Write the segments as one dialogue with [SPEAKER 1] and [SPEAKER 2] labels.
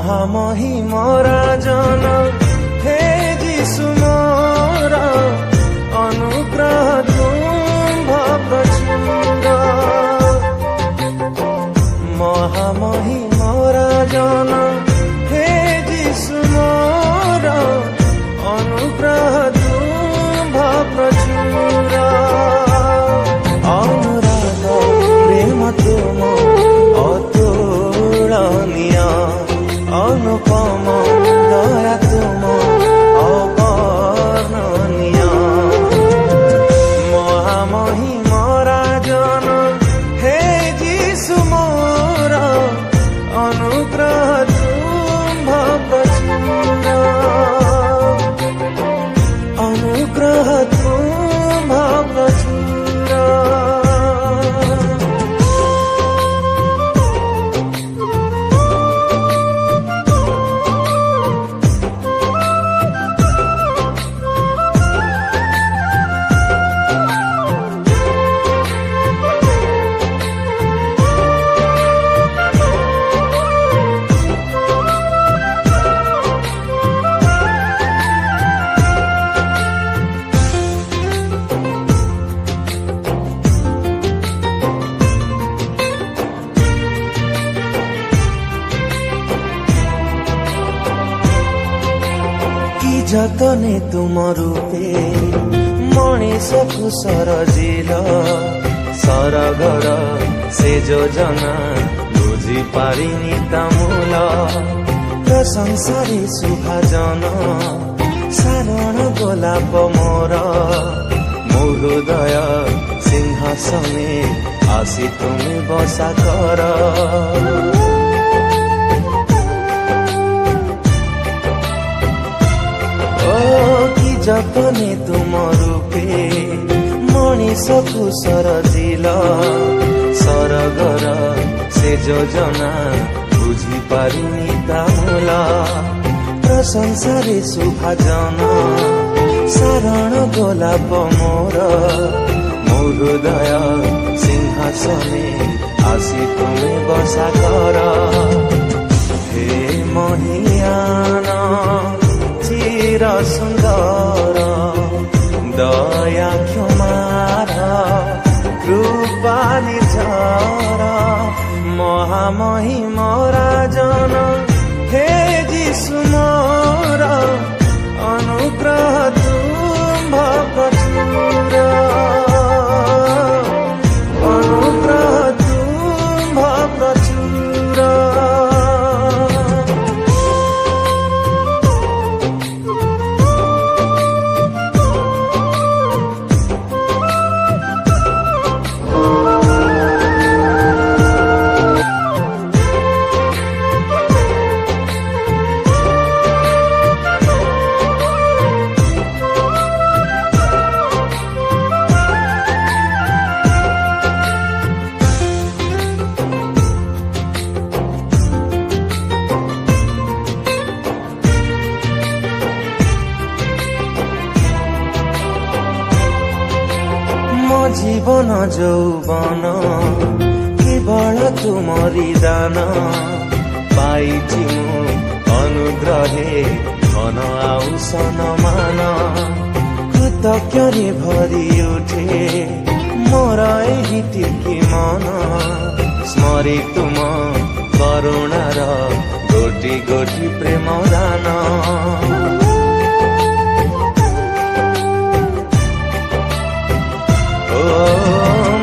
[SPEAKER 1] महामहिमरा जन हे जीशु मोर अनुग्रह तुम्भ प्रचुर महामहिमरा जन हे जीशु मोर अनुग्रह तुम्भ प्रचुर अनुराग प्रेम तुम अतुलनीय अनुपम दया तुम अवर्णनीय महामहिमरा जन हे जीशु मोर अनुग्रह तुम्भ प्रचुर अनुग्रह तुम्भ प्रचुर जतने तुम रूपे मनीषकु सरजिल सरगर से योजना बुझी पारिनी तमूल प्रशंसारे शुभाजन सारण गोलाप मोर हृदय सिंहासने आसी तुमे बसा कर कि जतने तुम रूपे मनीषकु सरजिल सरगर से योजना बुझी पारिनी तमूल प्रशंसारे शुभाजन सारण गोलाप मोर हृदय सिंहासने आसी तुमे बसा कर हे महियान चिर सुंदर दया क्षमार कृपा निझर महामहिमरा जन हे जीशु मोर अनुग्रह तुम्भ प्रचुर अनुग्रह तुम्भ प्रचुर जीवन जौवन केवल तुमरी दान पाइछि मु अनुग्रहे धन आउ सम्मान कृतज्ञरे भरि उठे मोर एही टिकी मन स्मरे तुम करुणार गोटी गोटी प्रेम दान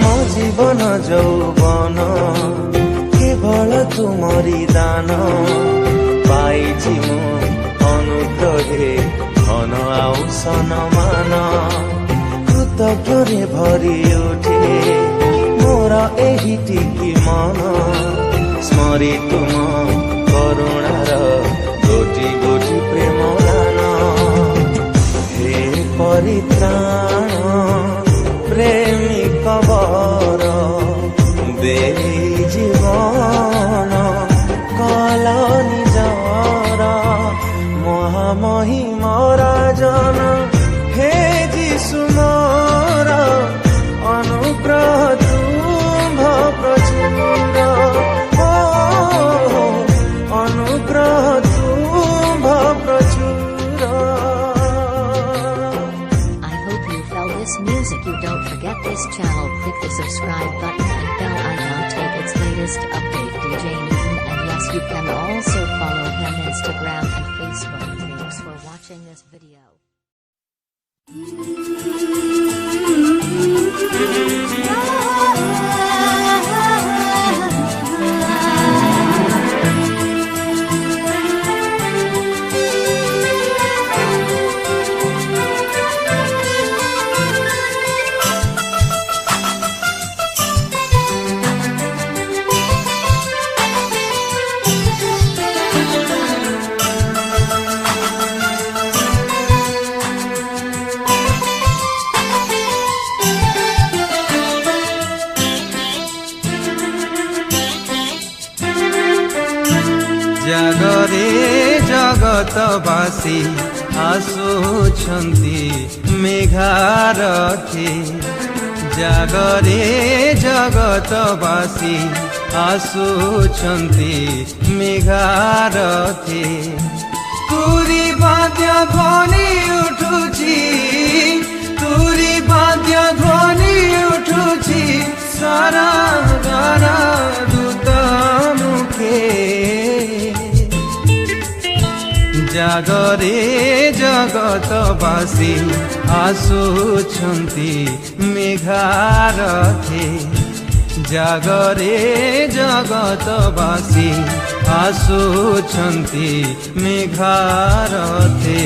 [SPEAKER 1] मो जीवन যৌবন কেবল তুমরি দান পাইছি মু অনুগ্রহে ধন আউ সনমান কৃতজ্ঞরে ভরি উঠে মোর ଏହି ଟିକି ମନ ସ୍ମରି ତୁମ କରୁଣାର ଗୋଟି ଗୋଟି ପ୍ରେମ ଦାନ ହେ ପରିତ୍ରାଣ ପ୍ରେମିକ ବର ଦେଇ ଜୀବନ କଲ ନିଜର ମହାମହିମ ରାଜନ ହେ ଯୀଶୁ ମୋର ଅନୁଗ୍ରହ ତୁମ୍ଭ ପ୍ରଚୁର ଅନୁଗ୍ରହ ତୁମ୍ଭ ପ୍ରଚୁର।
[SPEAKER 2] I hope you felt this music. You don't forget this channel, click the subscribe button and bell icon, take its latest update. DJ Newton, and yes, you can also follow him Instagram and Facebook. Thanks for watching this video.
[SPEAKER 1] জাগরে জগতবাসী আসুছন্তি মেঘারথে জাগরে জগতবাসী আসুছন্তি মেঘারথে তুরি বাদ্য ধ্বনি উঠুছি তুরি বাদ্য ধ্বনি উঠুছি সারাগার দূত মুখে জাগরে জগতবাসী আসুছন্তি মেঘারথে জাগরে জগতবাসী আসুছন্তি মেঘারথে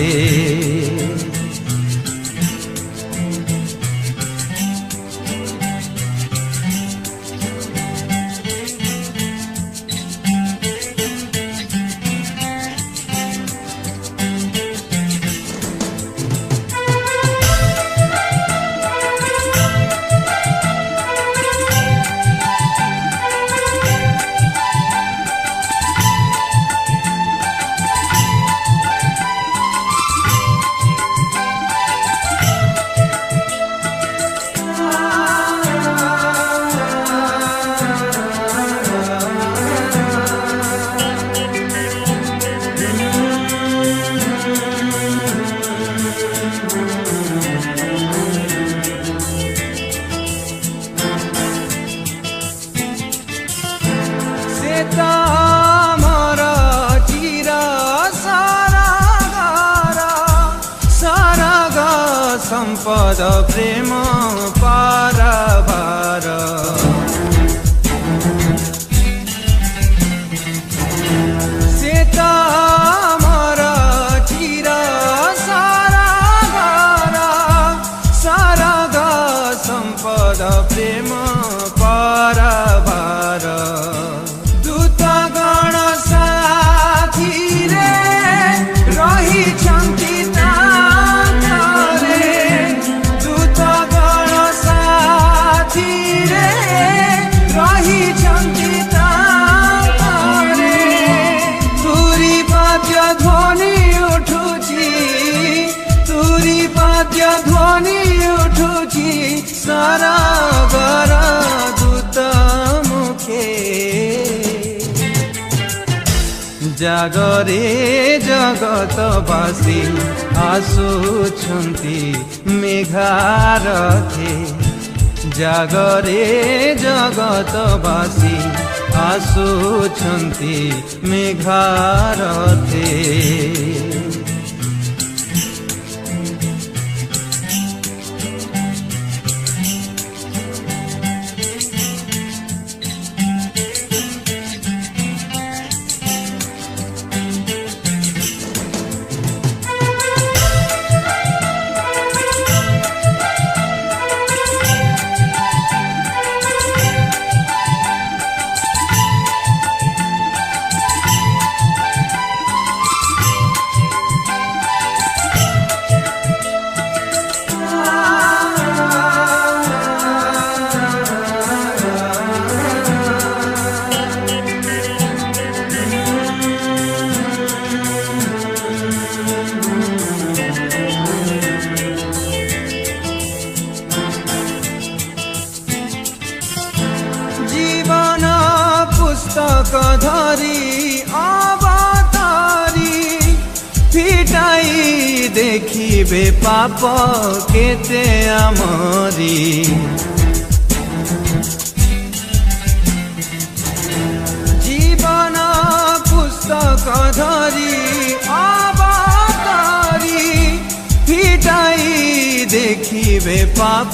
[SPEAKER 1] সম্পদ প্রেম পারাবার সেটা আমার চির সারাগার সারাগ সম্পদ প্রেম পারাবার দূত গণ সাথীরে রহিছন্তি ধ্বনি উঠুছি সারাগার দূত মুখে জাগরে জগতবাসী আসুছন্তি মেঘারথে জাগরে জগতবাসী আসুছন্তি মেঘারথে पुस्तक धरी अवतारी फिटाई देखिबे पाप केते आमरी जीवन पुस्तक धरी अवतारी फिटाई देखिबे पाप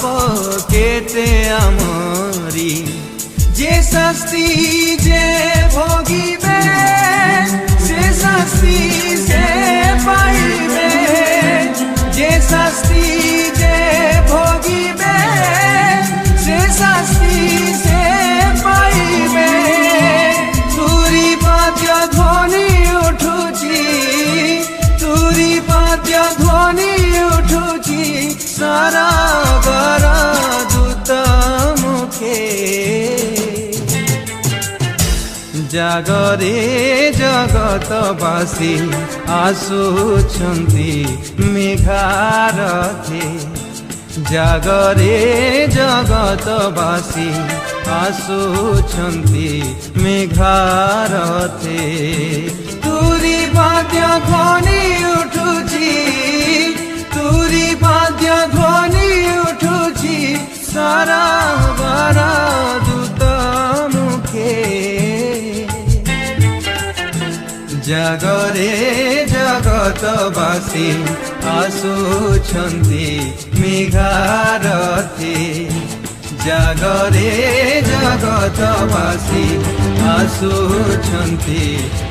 [SPEAKER 1] केते आमरी जे शास्ति जे भोगिबे से शास्ति से पाइबे जे शास्ति जे भोगिबे से शास्ति से पाइबे तुरी पाद्य ध्वनि उठुची तुरी पाद्य ध्वनि उठुची सारा गर दूत मुखे जागरे जगतवासी आसुछन्ति मेघारथे जागरे जगतवासी आसुछन्ति मेघारथे तुरी वाद्य ध्वनि उठुची तुरी वाद्य ध्वनि उठुची सारा बारा दूत मुखे जागरे जगतवासी आसुछन्ति मेघारथे जागरे जगतवासी आसुछन्ति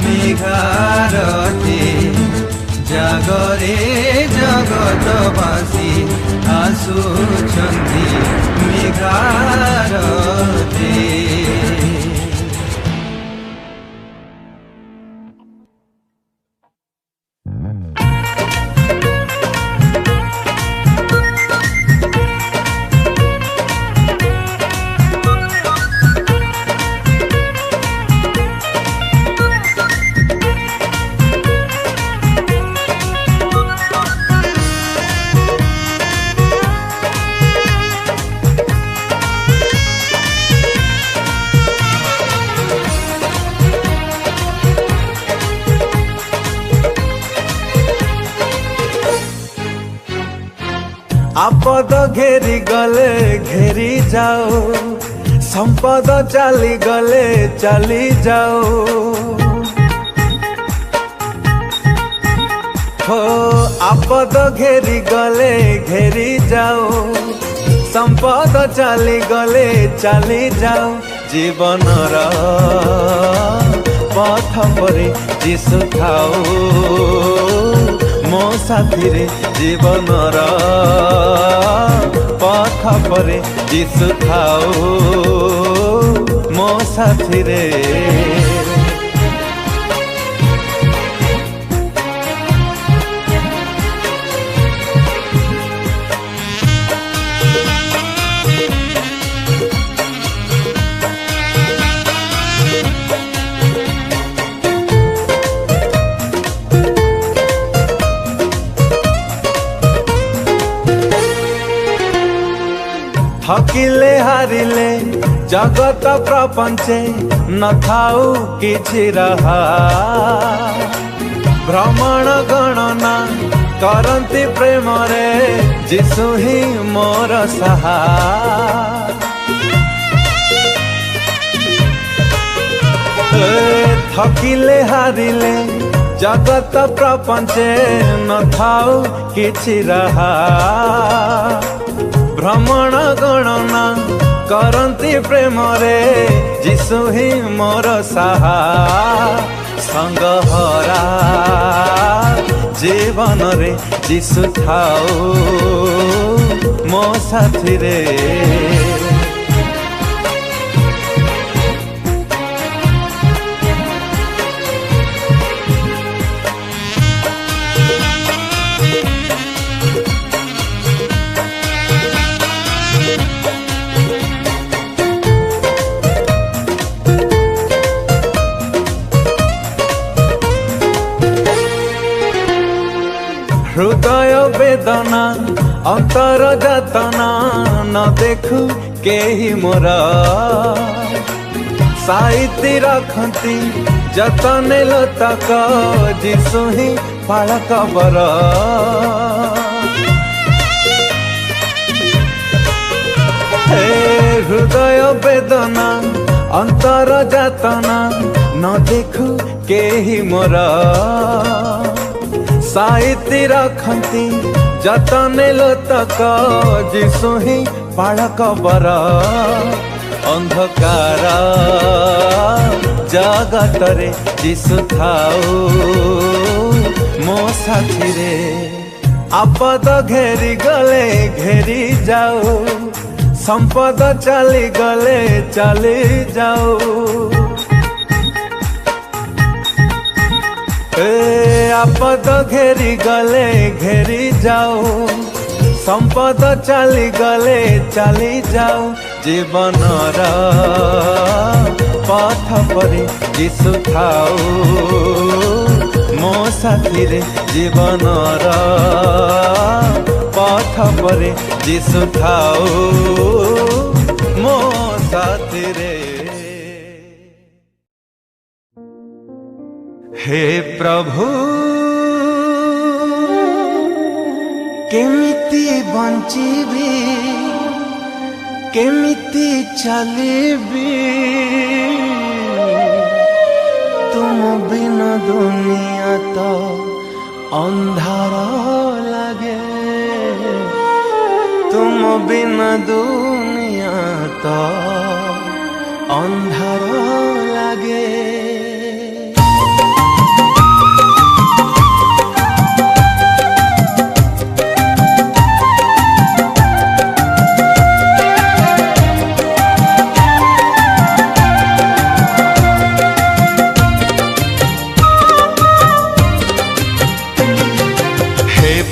[SPEAKER 1] मेघारथे जागरे जगतवासी आसुछन्ति मेघारथे आपद घेरी गले घेरी जाओ संपद चाली गले चली जाओ हो आपद घेरी गले घेरी जाओ संपद चाली गले चली जाओ जीवन पथ परे जीशु थाओ मो साथी रे जीवन पथ परे जीशु थाओ मो साथी रे थकिले हारिले जगत प्रपंचे न थाऊ किछि रहा भ्रमण गणना करंती प्रेम रे जीशु ही मोर सहा थकिले हारिले जगत प्रपंचे न थाऊ किछि रहा भ्रमण गणना करंती प्रेम रे जीशु ही मोर सहा संगहरा जीवन रे जीशु थाओ मो साथी रे हृदय वेदना अंतर जातना न देखु केही मोरा साइती रखती जतने लतक जीशु ही पालक बर हे हृदय वेदना अंतर जातना न देखु केही मोर साइती रखती जतने लतक जीशु ही पालक बर अंधकार जगतरे जीशु थाऊ मो साथी रे आपद घेरी गले घेरी जाऊ संपद चली गले चली जाऊ आपद घेरी गले घेरी जाऊ संपद चली गले चली जाऊ जीवन पथ पर जीशु थाऊ मो साथी रे जीवन पथ पर जीशु थाऊ मो साथी रे। हे प्रभु केमिति बंचिबी केमिति चलिबी तुम बिन दुनिया तो अंधार लगे तुम बिन दुनिया तो अंधार लगे।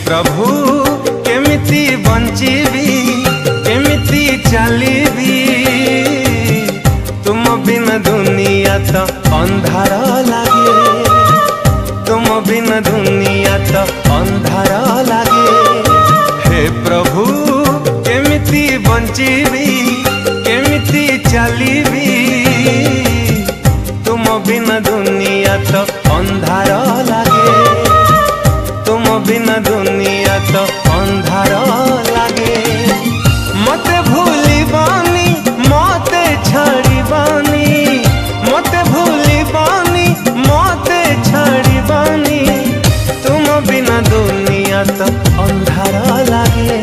[SPEAKER 1] प्रभु केमिति बंचिबी केमिति चलिबी तुम बिन दुनिया तो अंधार लागे तुम बिन दुनिया तो अंधार लागे। हे प्रभु केमिति बंचिबी केमिति चलिबी तुम बिन दुनिया तो अंधार लागे तुम बिन दुनिया तो अंधार लागे। मते भूलिबानी मते छाड़िबानी मते भूलिबानी मते छाड़िबानी तुम बिन दुनिया तो अंधार लागे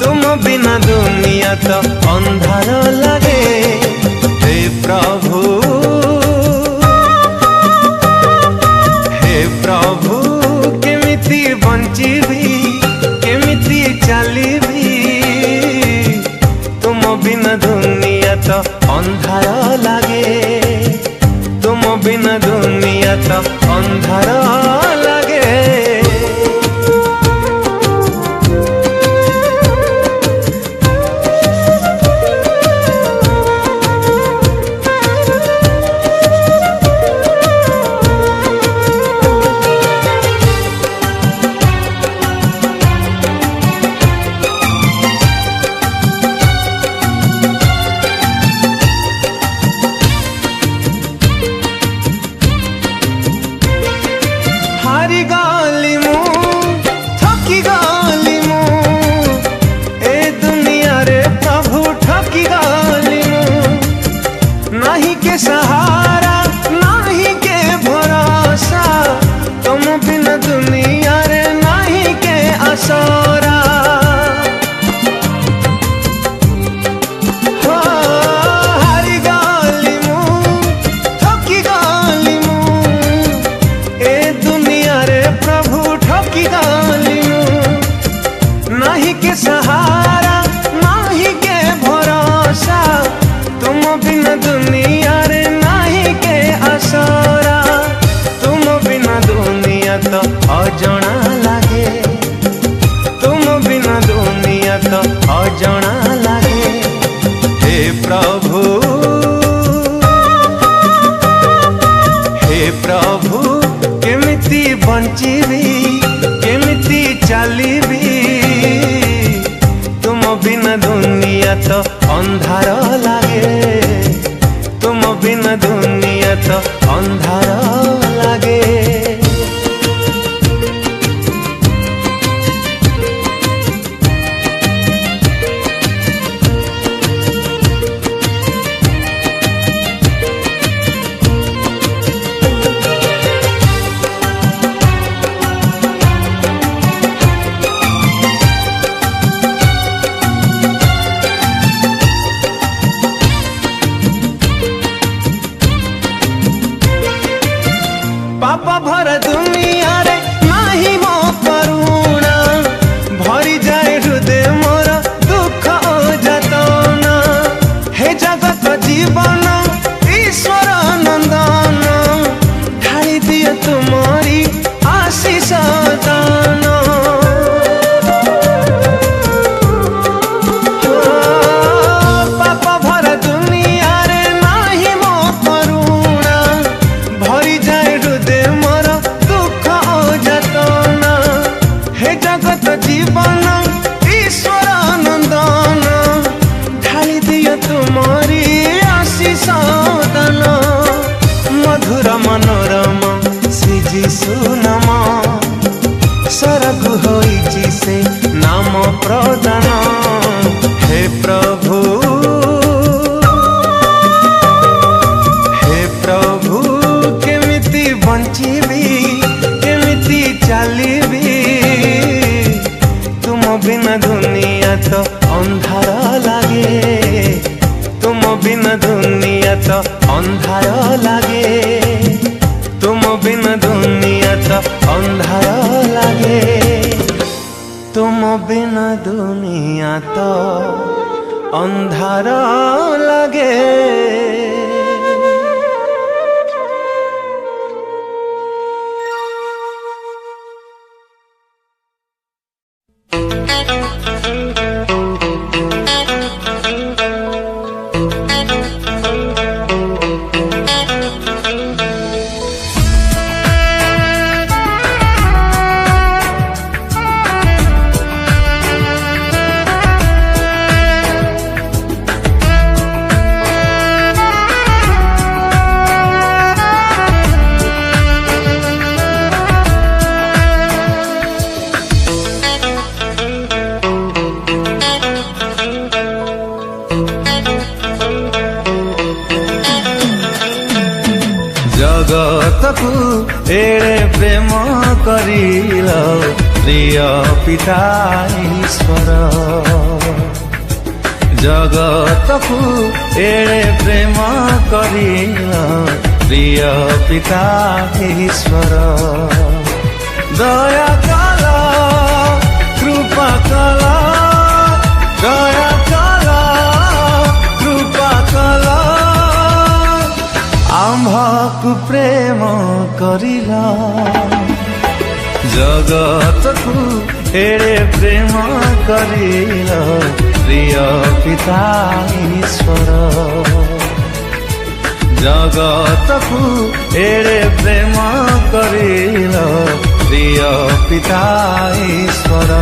[SPEAKER 1] तुम बिन दुनिया तो अंधार लागे। हे प्रभु हे प्रभु केमिति बंचिबी केमिति चलिबी तुम बिन दुनिया तो अंधार लागे तुम बिन दुनिया तो अंधार लागे। हारी गाली मु थकी गाली मु ए दुनिया रे प्रभु ठकी गाली मु नहीं के सहारा नहीं के भरोसा तुम बिन दुनिया रे नहीं के असरा। हारी गाली मु थकी गाली मु ए दुनिया रे प्रभु ठकी गाली नहीं के सहारा नहीं के भरोसा तुम बिन दुनिया रे नहीं के असरा। तुम बिन दुनिया तो अजଣା लागे तुम बिन दुनिया तो अजଣା लागे। हे प्रभु हे प्रभु केमिति बंचिबी केमिति चलिबी तुम बिन दुनिया तो अंधार लागे तुम बिना दुनिया तो अंधार लागे। पापा भर दुनिया रे नाही मो करुणा, भरी जाए हृदय मोर दुख जतना। हे जगत जीवन ईश्वर नंदन, ढाली दिए तुम्हारी आशीष दान। पापा भर दुनिया रे नाही मो करुणा, भरी जाए हृदय मोर दुख जतना। हे जगत जीवन ईश्वर नंदन, ढाली दिए तुम्हारी आशीष दान। मधुर मनोरम श्री जीशु नाम, सरग होइछि से नाम प्रदान। हे प्रभु, हे प्रभु केमिति बंचिबी, केमिति चलिबी, तुम बिना दुनिया तो अंधार लागे। तुम बिना दुनिया तो अंधार लागे। तुम बिना दुनिया तो अंधार लागे। तुम बिना दुनिया तो अंधार लागे। जगतकु एड़े प्रेम करिल प्रिय पिता ईश्वर। जगतकु एड़े प्रेम करिल प्रिय पिता ईश्वर। दया कल कृपा कल, दया कल कृपा कल, आम्भकु प्रेम करिला। जगतकु एड़े प्रेम करिला प्रिय पिता ईश्वर। जगतकु एड़े प्रेम करिला प्रिय पिता ईश्वर।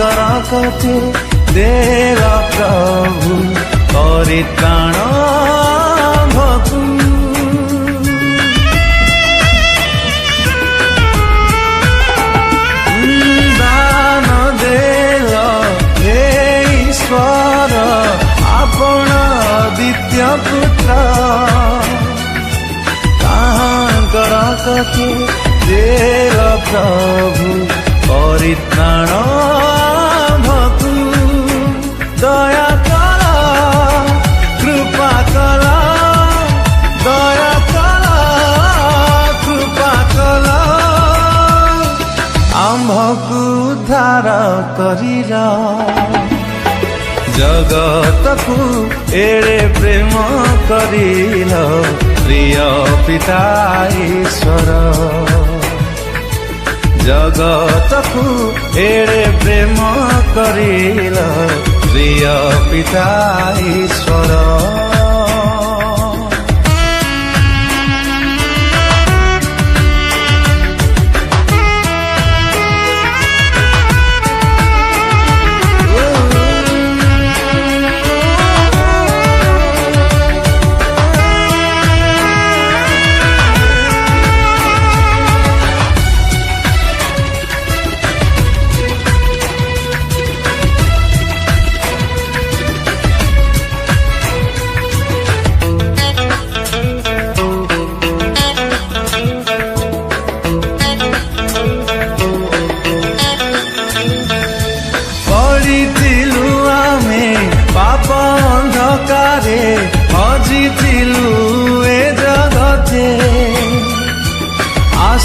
[SPEAKER 1] पुत्र कटे देव प्रभु परित्राण भकु। दान देल हे ईश्वर आपण द्वितीय पुत्र कटे देव प्रभु परित्राण भकु। करिल जगतकु एड़े प्रेम करिल प्रिय पिता ईश्वर जगतकु एड़े प्रेम करिल प्रिय पिता ईश्वर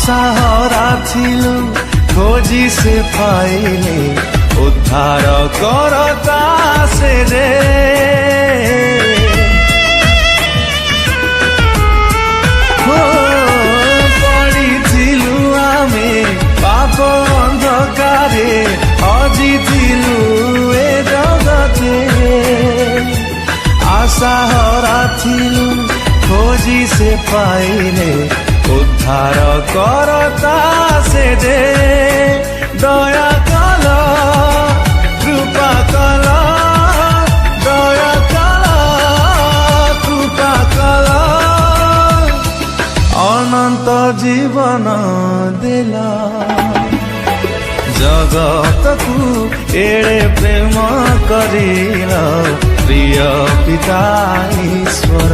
[SPEAKER 1] आशा थिलु खोजी से पाइले उद्धार करता से रे पड़िथिलु आमे पाप अंधकारे हजिथिलु ए जगते आशा हराथिलु खोजी से पाइले उद्धार करता से जे दया कल कृपा कल दया कल कृपा कल अनंत जीवन देला जगतकु एड़े प्रेम करिल प्रिय पिता ईश्वर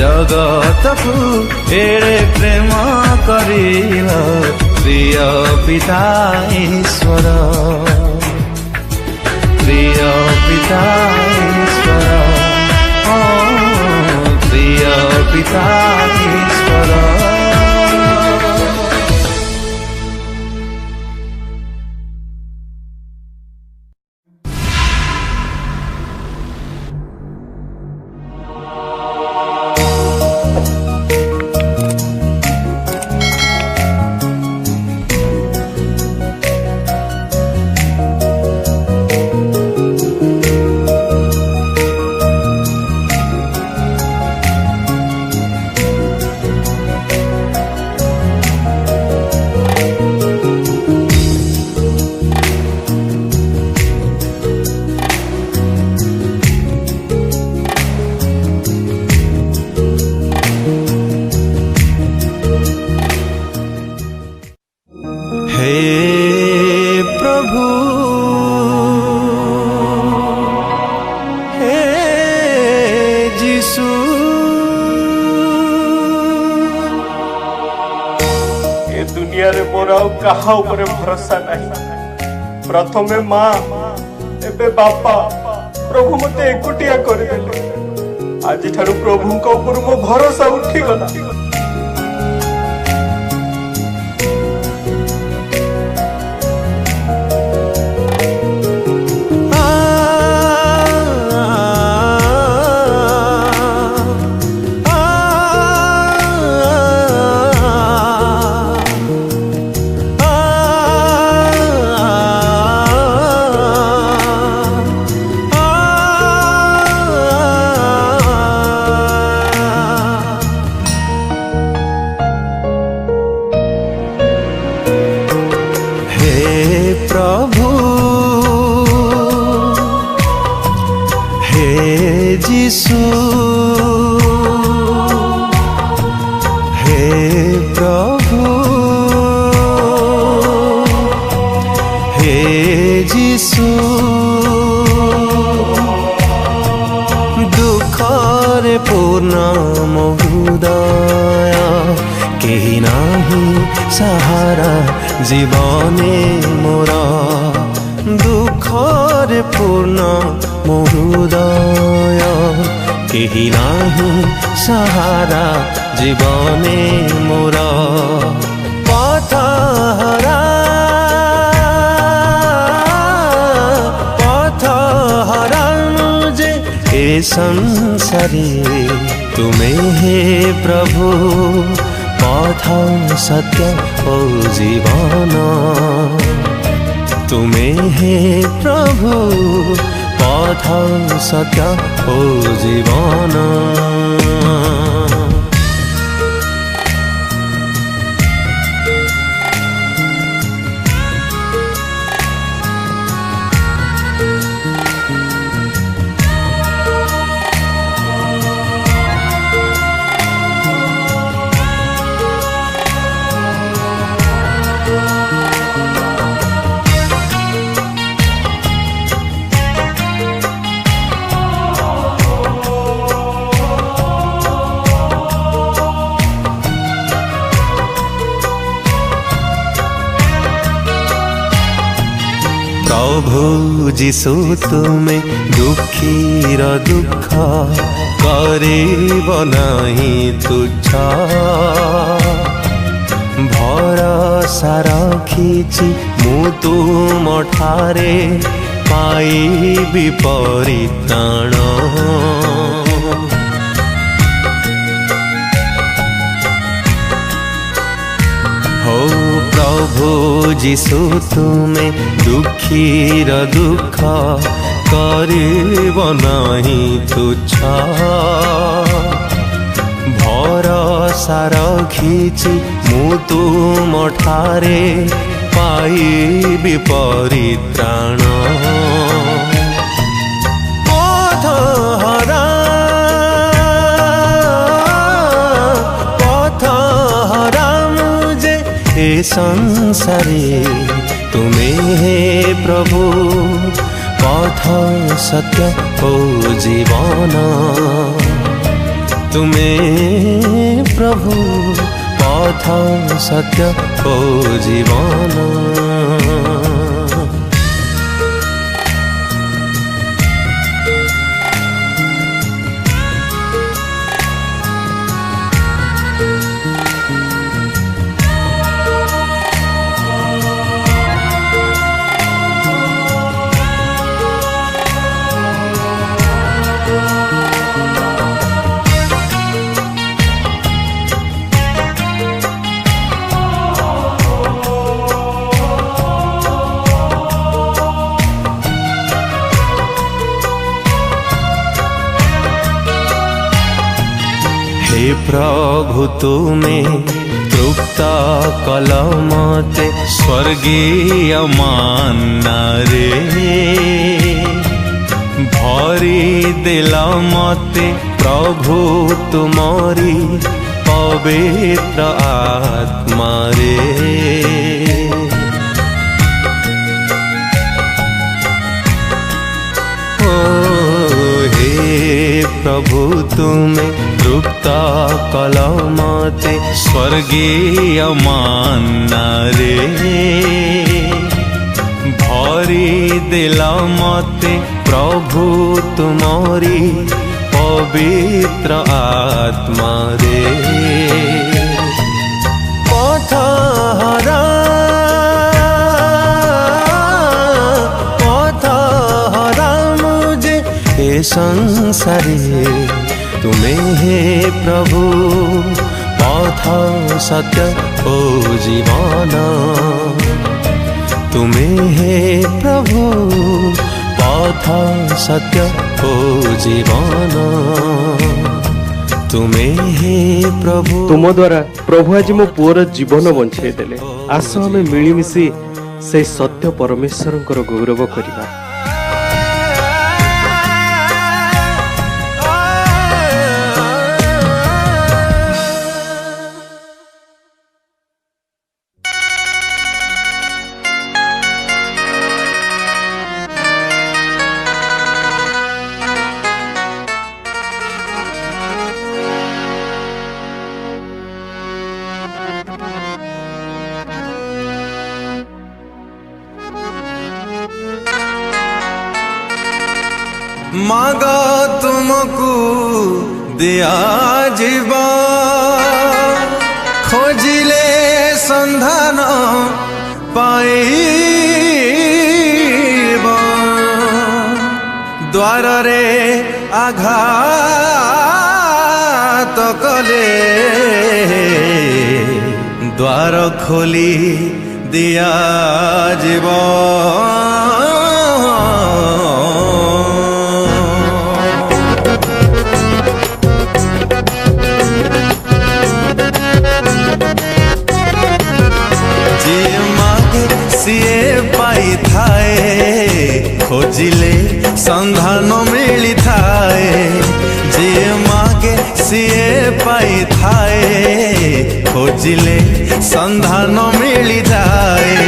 [SPEAKER 1] जगतकु एड़े प्रेम करिल प्रिय पिता ईश्वर प्रिय पिता ईश्वर प्रिय पिता ईश्वर
[SPEAKER 3] कहा उपरे भरोसा नहीं प्रथमे माँ एबे बापा प्रभु मते एकुटिया कर देले आज ठारू प्रभु को ऊपर मो भरोसा उठी गला
[SPEAKER 1] जीवने मोरा दुखरे पूर्ण मोहृदय केही नाही सहारा जीवने मोरा पथहरा संसारे तुमे हे प्रभु पथ सत्य ओ जीवन तुमे हे प्रभु पथ सत्य ओ जीवन प्रभु जीशु तुमे दुखीर दुख करिब नाही तुच्छ भरसा रखिछि मु तुम ठारे पाइबि परित्राण हो प्रभु जीशु तुमे दुखीर दुख करिब नाही तुच्छ भरसा रखिछि मु तुम ठारे पाइबि परित्राण संसारे तुमे हे प्रभु पथ सत्य ओ जीवन तुमे प्रभु पथ सत्य ओ जीवन हे प्रभु तुमे तृप्त कल मते स्वर्गीय मान्ना रे भरी दिल मते प्रभु तुमरी पवित्र आत्मा रे प्रभु तुमे तृप्त कल मते स्वर्गीय मान्ना रे भरी दिल मते प्रभु तुमरी पवित्र आत्मा रे संसारे तुमे हे प्रभु पथ सत्य ओ जीवन तुमे हे प्रभु पथ सत्य ओ जीवन तुमे हे प्रभु
[SPEAKER 3] तुम द्वारा प्रभु आज मो पुअर जीवन बंचाई देले आस आमे मिलिमिशि से सत्य परमेश्वरंकर गौरव करिबा
[SPEAKER 1] माग तुमको दिया जीवा खोजिले संधान पाइबा द्वार रे आघात कले द्वार खोली दिया जीव सीए पाई थाए खोजिले संधान मिली थाए जे मागे सीए पाई थाए खोजिले संधान मिली जाए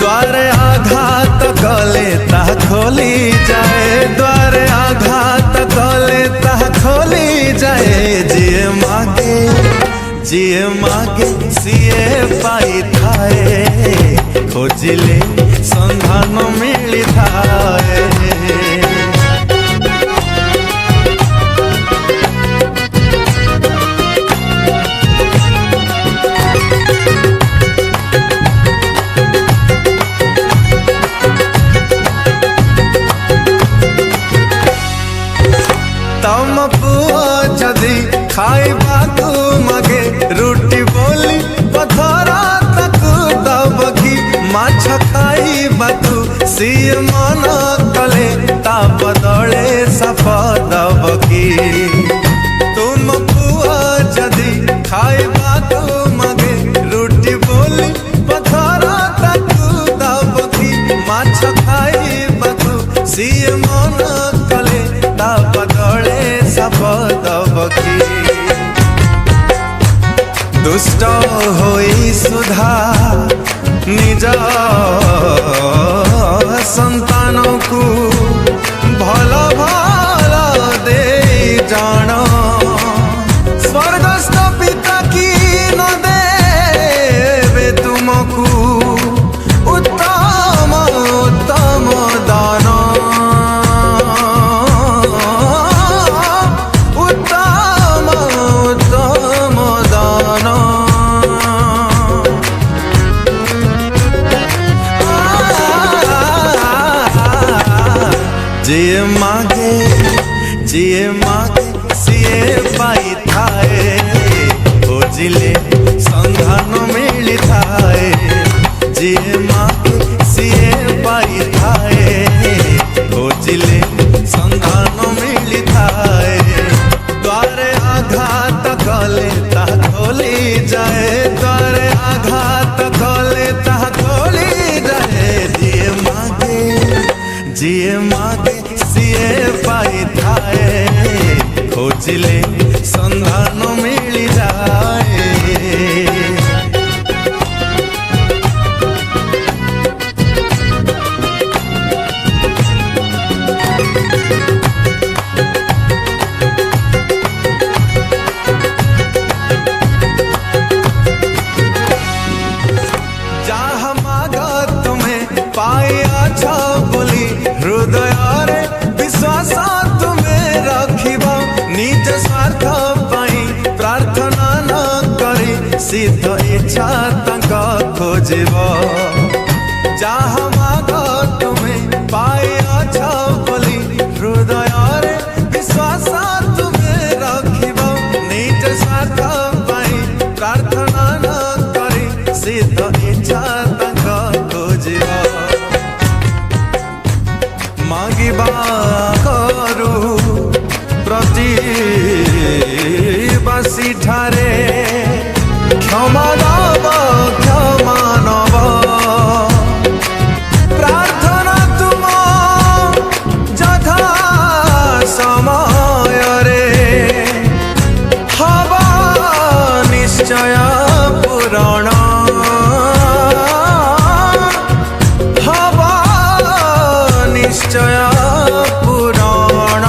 [SPEAKER 1] द्वारे आघात कले ता खोली जाए द्वारे आघात कले ता खोली जाए जे मागे सीए पाई थाए खोजिले संधान मिली थाए तम पुआ जदि खाइबा तू मगे रुटी बोली पथरा तकु दबकी माछ खाइबा तू सीए मन कले ता बदले सफ दबकी तुम पुआ जदि खाइबा तू मगे रुटी बोली पथरा तकु दबकी माछ खाइबा तू सीए मन कले ता बदले सफ दबकी दुष्ट होई सुधा निज संतान को भल भल दे जान स्वर्गस्थ पिता की न देवे तुमको उत्तम उत्तम दान उत्तम उत्तम दान जिए मागे सीए पाई थाए खोजिले संधान मिली थाए जिए मागे सीए पाई थाए खोजिले संधान मिली थाए द्वारे आघात कले ता खोली जाए द्वारे आघात कले ता खोली जाए जिए मागे सीए पाई थाए खोजिले संधान मिली जाए जहाँ मागा तुम्हें पाया छ बोली हृदय रे विश्वास तुम्हें रखिबा निज स्वार्थ पाई प्रार्थना न करी सिद्ध इच्छा तक खोजिब जहाँ माग तुम्हें पाया छ बोली हृदय रे विश्वास तुम्हें रखिब निज स्वार्थ पाई प्रार्थना न करी सिद्ध इच्छा तक खोजिब मागिबा करू प्रतिबासी ठारे क्षमा दब क्षमा नब प्रार्थना तुम यथा समय रे हब निश्चय पूरण निश्चय पुराण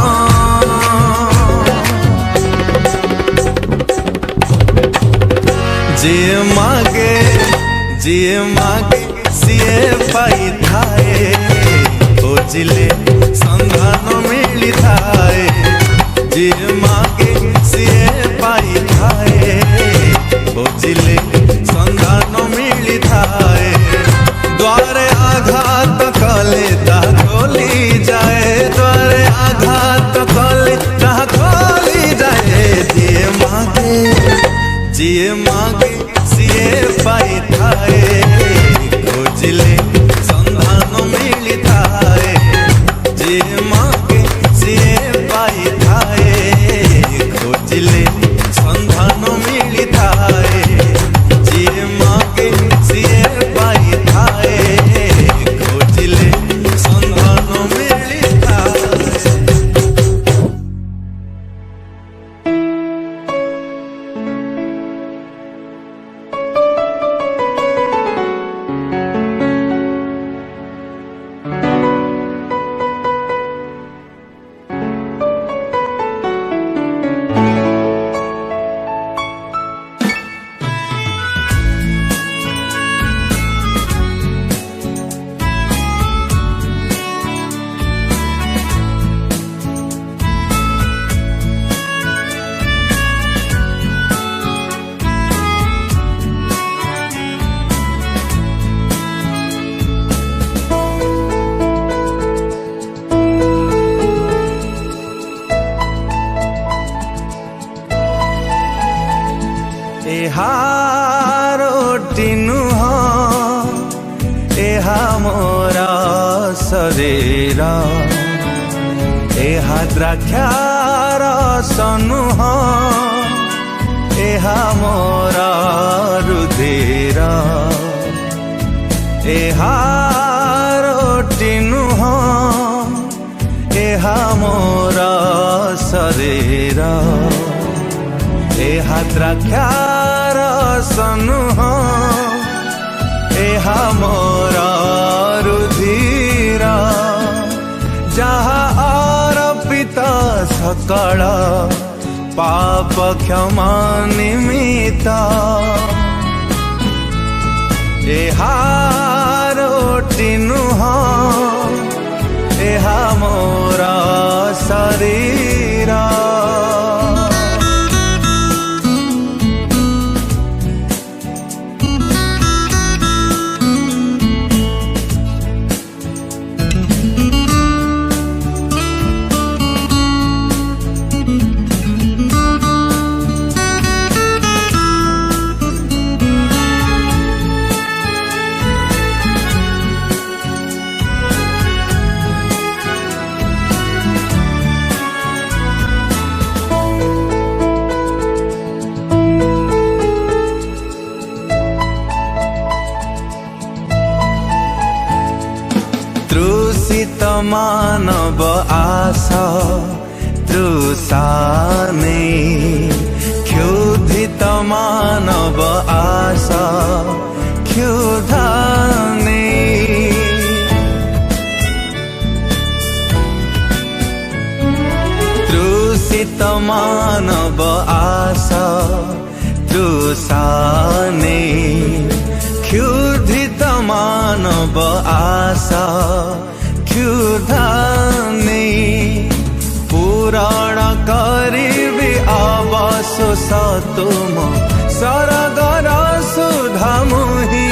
[SPEAKER 1] मोरा शरीर एहा द्राक्षार सनुह एहा मोरा रुधिर एहा रोटी नुह एहा मोरा शरीर एहा द्राक्षार सनुह एहा मोरा रुधिर जहा अर्पित सकल पाप क्षमा निमित्त एहा रोटी नुह एहा मोरा शरीर तृषित मानव आशा तृषाने क्षुधित मानव आशा क्षुधाने तृषित मानव आशा तृषाने क्षुधित मानव आशा क्षुधाने पूरण करिबि अवशोष तुम सरगर सुधा मुहि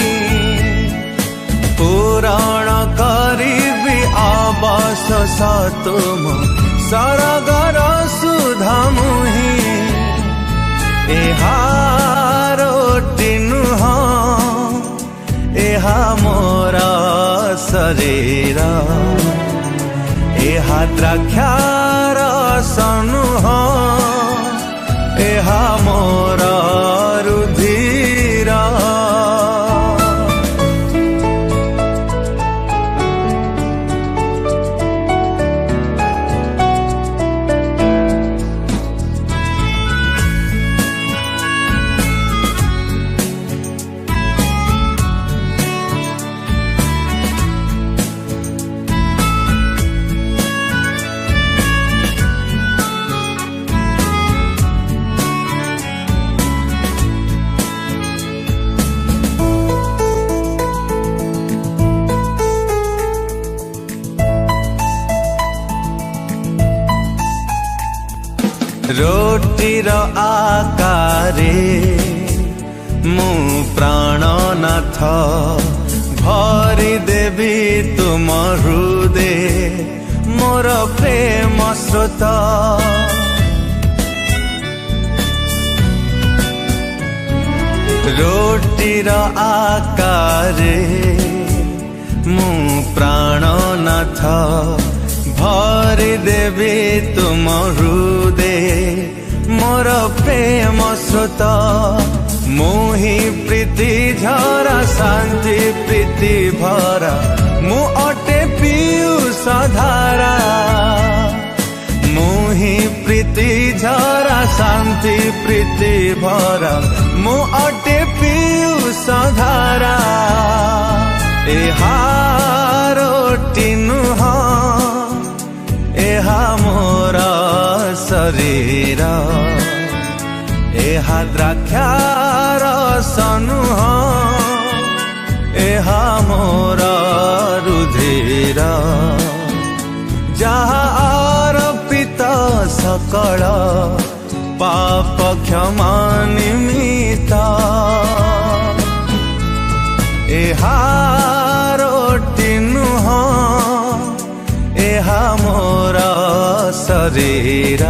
[SPEAKER 1] पूरण करिबि अवशोष तुम सरगर सुधा मुहि एहा रोटी नुह एहा मोरा शरीर एहा द्राक्षार सनुह एहा मोरा रुधिर रोटीर आकारे मु प्राणनाथ भरी देवी तुम हृदय मोर प्रेम स्रोत रोटीर आकारे मु प्राणनाथ भरी देवी तुम हृदय मोर प्रेम स्रोत मोहि प्रीति झरा शांति प्रीति भरा मु अटे पीयूष धारा मोहि प्रीति झरा शांति प्रीति भरा मु अटे पीयूष धारा एहा रोटी नुह एहा मोरा शरीर एहा द्राक्षार सनुह एहा मोरा रुधिर जहा अर्पित सकल पाप क्षमा निमित्त एहा रोटी नुह एहा मोरा शरीर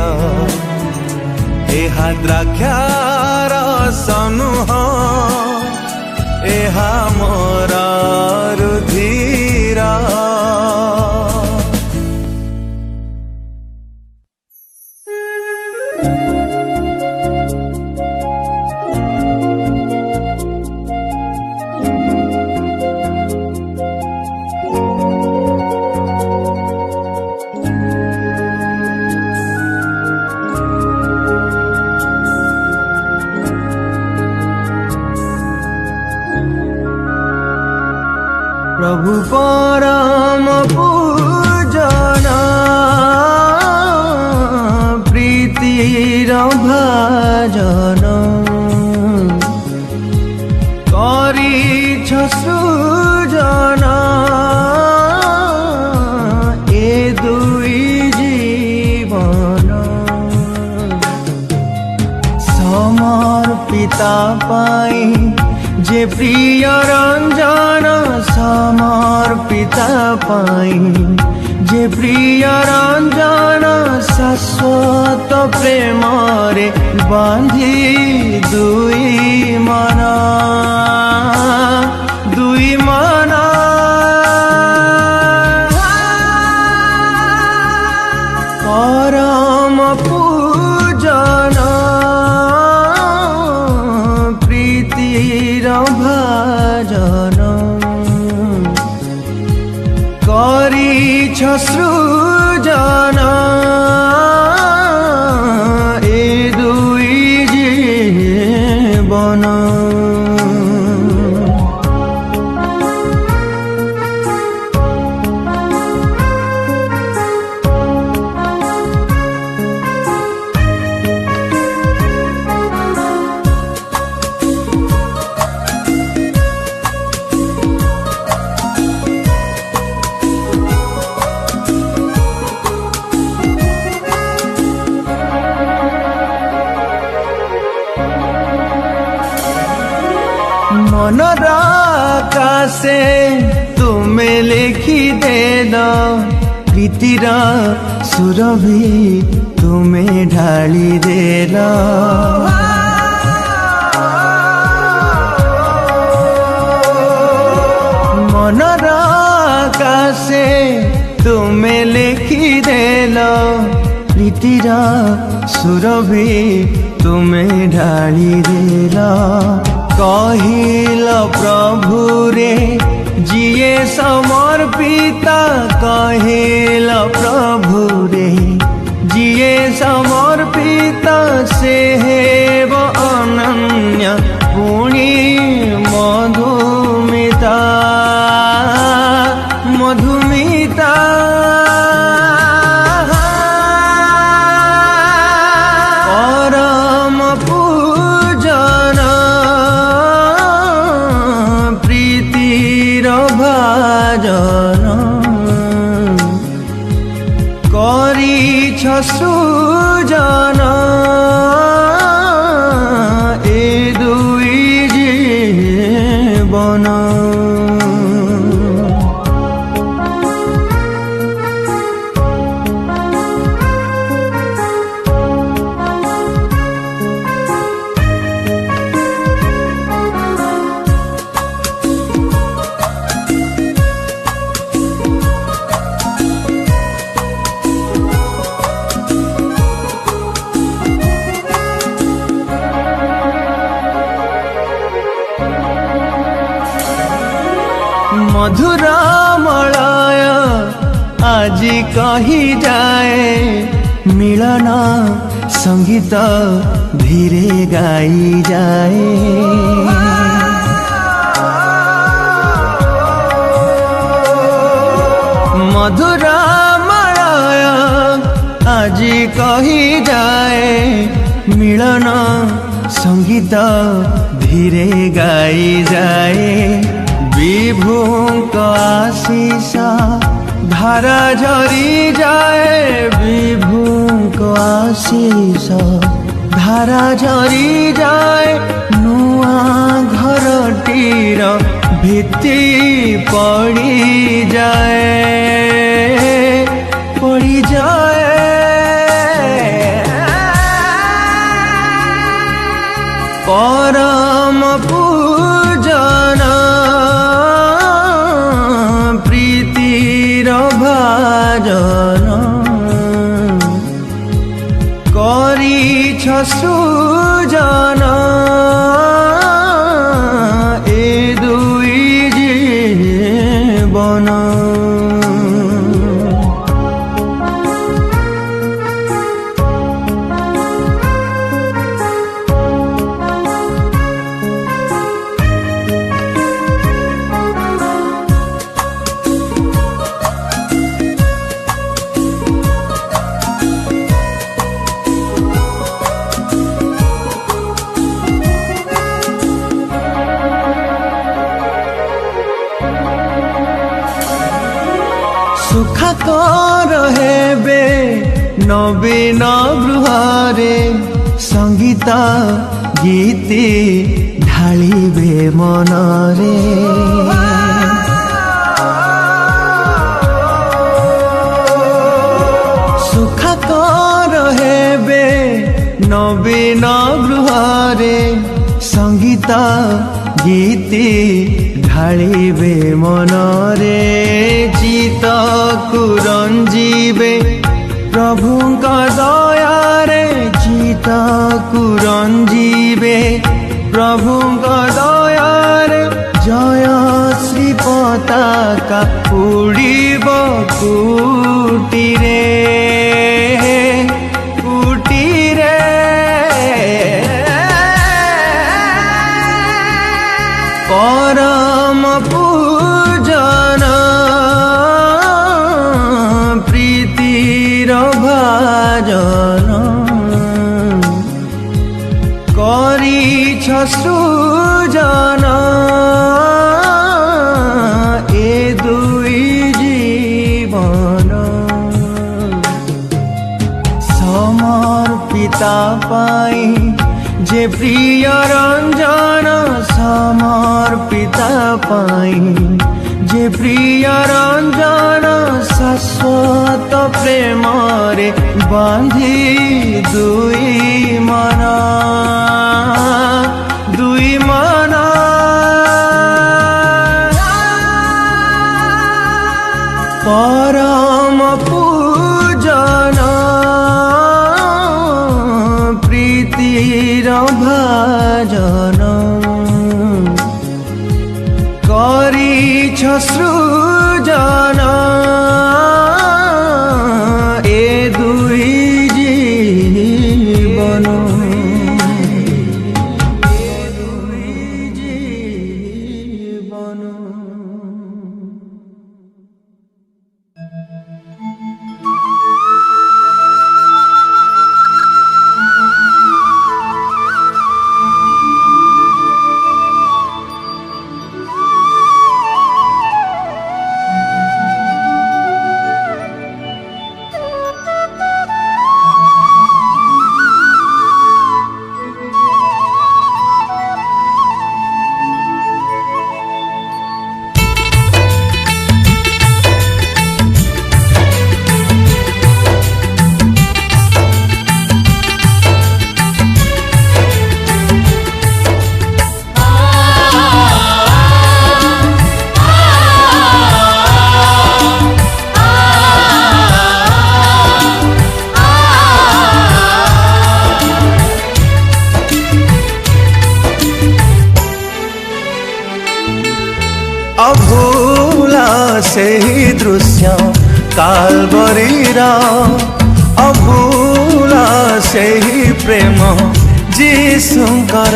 [SPEAKER 1] एहा द्राक्षार सनुह एहा मोरा रुधिर जे प्रिय रंजन समर्पिता पाई जे प्रिय रंजन शाश्वत प्रेम रे बांधी दुई मन परम पूजन प्रीतिर भाजन करिछ सृजन ए दुई जीवन मनर आकाशे तुमे लिखि देल प्रीतिर सुरभि तुमे ढाली देल मनर आकाशे तुमे लिखि देल प्रीतिर सुरभि तुमे ढाली देल कहिल प्रभु रे जिए समर्पिता कहिल प्रभु रे जिए समर्पिता से हेब अनन्य पुणी मधुमिता मधुमिता परम पूजन भाजन करिछ सृजन ए दुई जीवन मधुर मलय आजी कही जाए मिलन संगीत धीरे गाई जाए मधुर मलय आजी कही जाए मिलन संगीत धीरे गाई जाए विभुक आशीष धारा झरी जाए विभुक आशीष धारा झरी जाए नुआ घरटीर भित्ति पड़ी जाए परम पूजन प्रीतिर भाजन करिछ सृजन ए दुई जीवन सुखाकर हेबे नवीन गृहरे संगीत गीति ढालिबे मनरे सुखाकर हेबे नवीन गृहरे संगीत गीति ढालिबे मनरे चित कुरंजीबे प्रभुंका दयारे चित कुरंजीबे प्रभुंका दयारे जय श्री पताका उड़ीब कुटीरे कुटीरे परम पूजन प्रीतिर भाजन करिछ सृजन ए दुई जीवन समर्पिता पाई जे प्रिय रंजन समर्पिता पाई जे प्रिय रंजन शाश्वत प्रेम रे बांधी दुई मन दुई मन परम पूजन प्रीतिर भाजन करिछ सृजन ए दुई जीवन ए दुई जीवन अभूला सेही दृश्य कालवरीरा अभूला सेही प्रेम जीशुंकर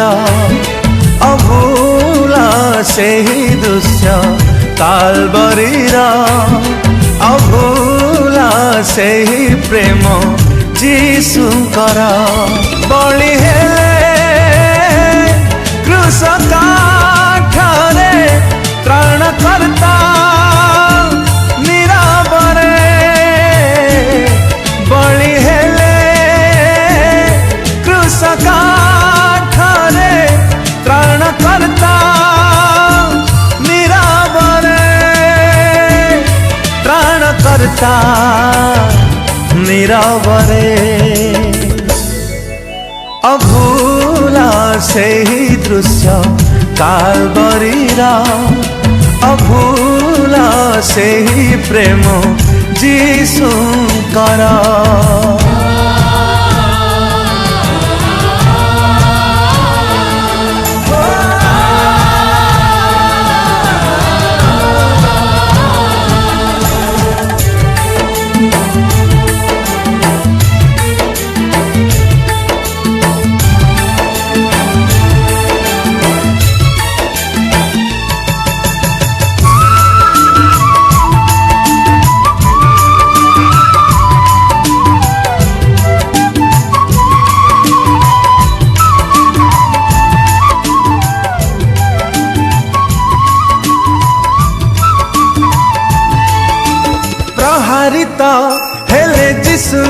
[SPEAKER 1] अभूला सेही दृश्य कालवरीरा अभूला सेही प्रेम जीशुंकर बलि हेले क्रूस काठरे त्राण करता निराबरे बलि हेले क्रूस काठरे त्राण करता निराबरे त्राण करता निराबरे अभूला सेही दृश्य कालवरीरा अभूला सेही प्रेम जीशुंकर प्रहारित हेले जीशु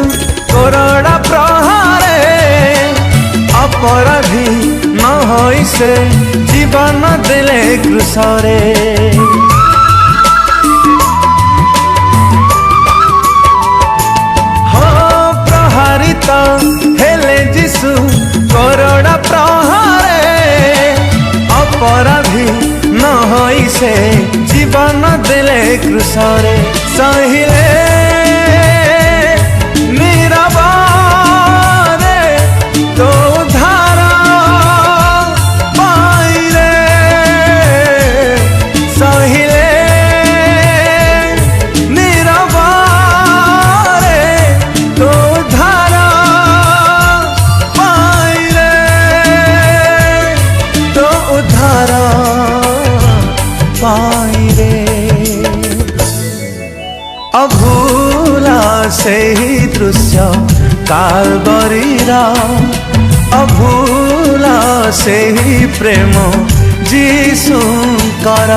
[SPEAKER 1] कोरोना प्रहारे अपराधी न होई से जीवन देले क्रूसरे हो प्रहारित हेले जीशु करोड़ा प्रहारे अपराधी न होई से जीवन देले क्रूसरे सहिले अभूला से ही दृश्य कालबरीरा अभूला से ही प्रेम जीशुंकर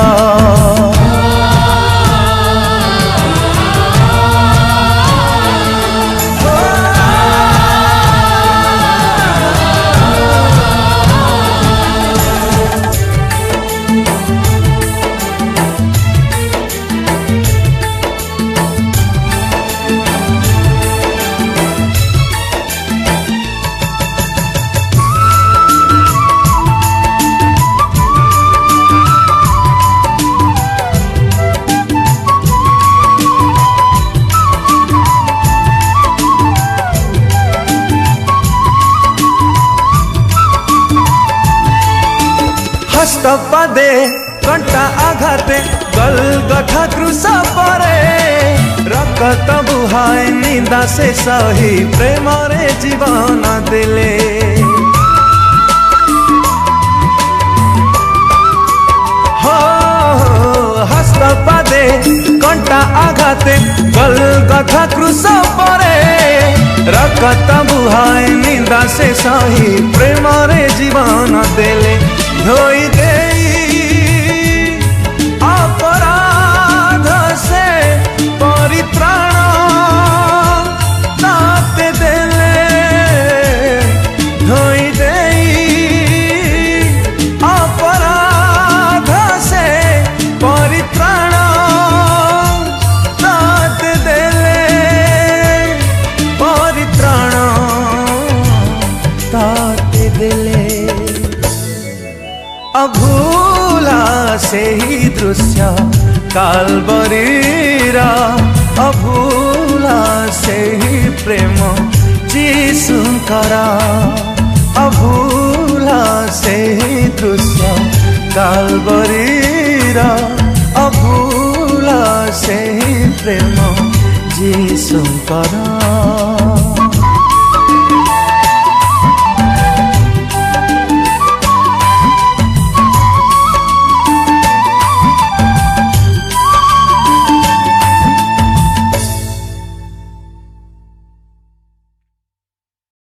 [SPEAKER 1] हस्तपादे कंटा आघाते गलगथा क्रूस परे रक्त बुहाए निंदा से सही प्रेम रे जीवन देले हो हस्तपादे कंटा आघाते गलगथा क्रूस परे रक्त बुहाए निंदा से सही प्रेम रे जीवन देले धोई दे अपराध से परित्राण ताते देले धोई दे अपराध से परित्राण ताते देले परित्राण ताते देले अभूला से ही दृश्य कालबरीरा अभूला से ही प्रेम जीशुंकर अभूला से ही दृश्य कालबरीरा अभूला से ही प्रेम जीशुंकर